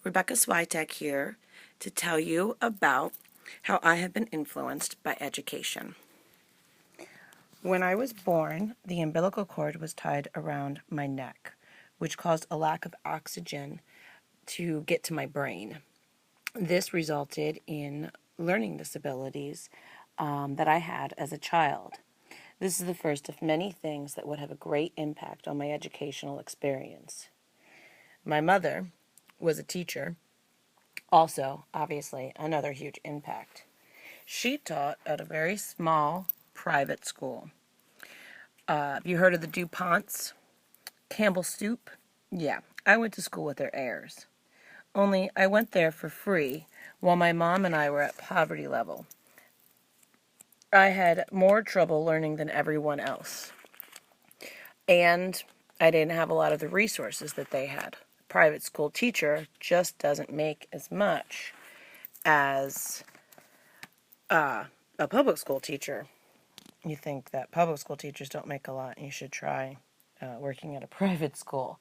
Rebecca Switek here to tell you about how I have been influenced by education. When I was born, the umbilical cord was tied around my neck, which caused a lack of oxygen to get to my brain. This resulted in learning disabilities that I had as a child. This is the first of many things that would have a great impact on my educational experience. My mother was a teacher. Also, obviously, another huge impact. She taught at a very small private school. Have you heard of the DuPonts? Campbell Soup? Yeah, I went to school with their heirs. Only I went there for free while my mom and I were at poverty level. I had more trouble learning than everyone else. And I didn't have a lot of the resources that they had. A private school teacher just doesn't make as much as a public school teacher. You think that public school teachers don't make a lot and you should try working at a private school.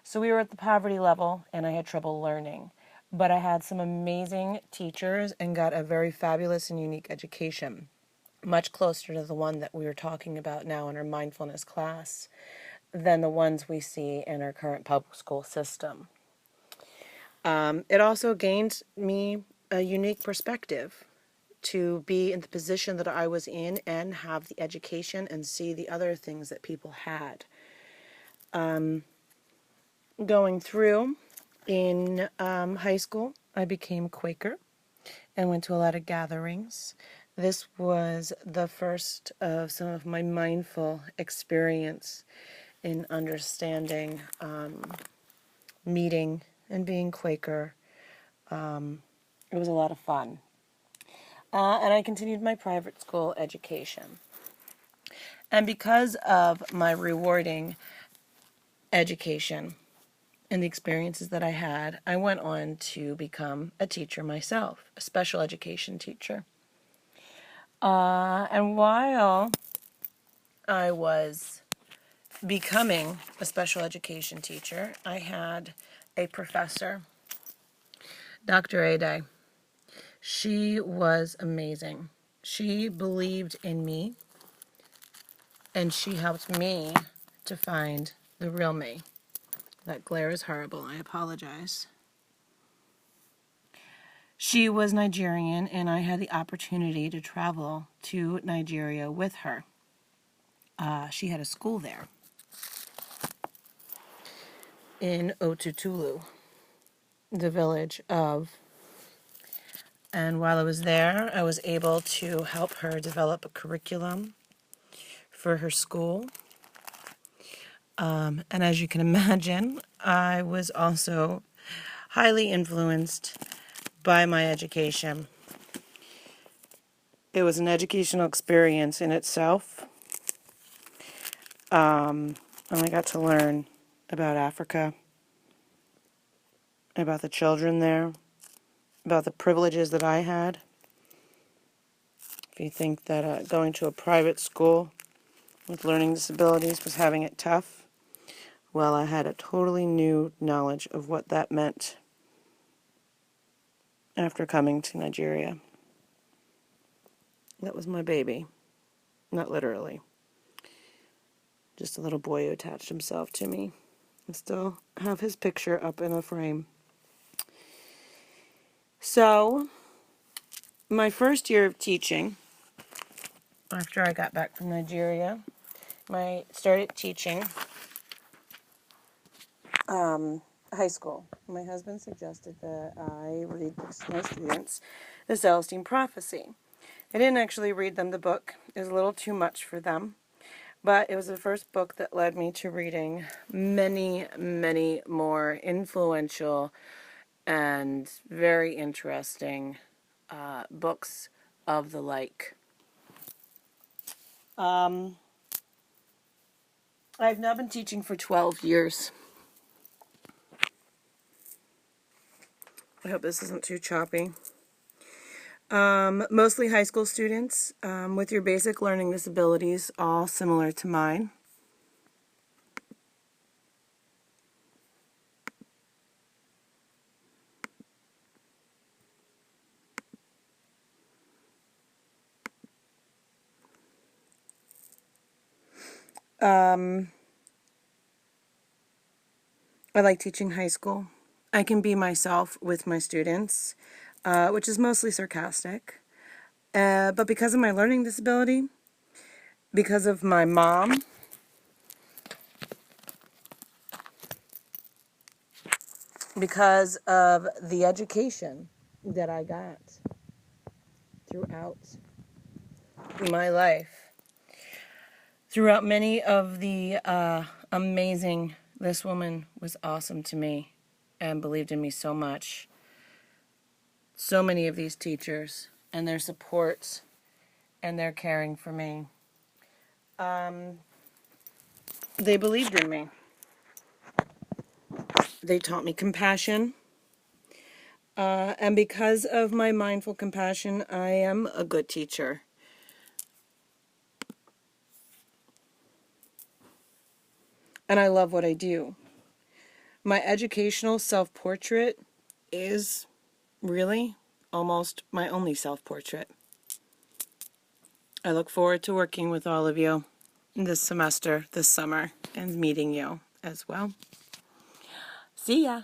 So we were at the poverty level and I had trouble learning. But I had some amazing teachers and got a very fabulous and unique education, much closer to the one that we were talking about now in our mindfulness class than the ones we see in our current public school system. It also gained me a unique perspective to be in the position that I was in and have the education and see the other things that people had. Going through in high school, I became Quaker and went to a lot of gatherings. This was the first of some of my mindful experience in understanding meeting and being Quaker. It was a lot of fun. And I continued my private school education. And because of my rewarding education and the experiences that I had, I went on to become a teacher myself, a special education teacher. And while I was becoming a special education teacher, I had a professor, Dr. Aday. She was amazing. She believed in me, and she helped me to find the real me. That glare is horrible. I apologize. She was Nigerian, and I had the opportunity to travel to Nigeria with her. She had a school there in Otutulu, the village of. And while I was there, I was able to help her develop a curriculum for her school. And as you can imagine, I was also highly influenced by my education. It was an educational experience in itself. And I got to learn about Africa, about the children there, about the privileges that I had. If you think that going to a private school with learning disabilities was having it tough, well, I had a totally new knowledge of what that meant after coming to Nigeria. That was my baby. Not literally. Just a little boy who attached himself to me. I still have his picture up in a frame. So, my first year of teaching, after I got back from Nigeria, I started teaching high school. My husband suggested that I read to my students the Celestine Prophecy. I didn't actually read them the book. It was a little too much for them. But it was the first book that led me to reading many, many more influential and very interesting books of the like. I've now been teaching for 12 years. I hope this isn't too choppy. Mostly high school students with your basic learning disabilities, all similar to mine. I like teaching high school. I can be myself with my students, which is mostly sarcastic. But because of my learning disability, because of my mom, because of the education that I got throughout my life, throughout many of the amazing, this woman was awesome to me and believed in me so much. So many of these teachers and their support and their caring for me. They believed in me. They taught me compassion. And because of my mindful compassion, I am a good teacher. And I love what I do. My educational self-portrait is really almost my only self-portrait. I look forward to working with all of you this semester, this summer, and meeting you as well. See ya!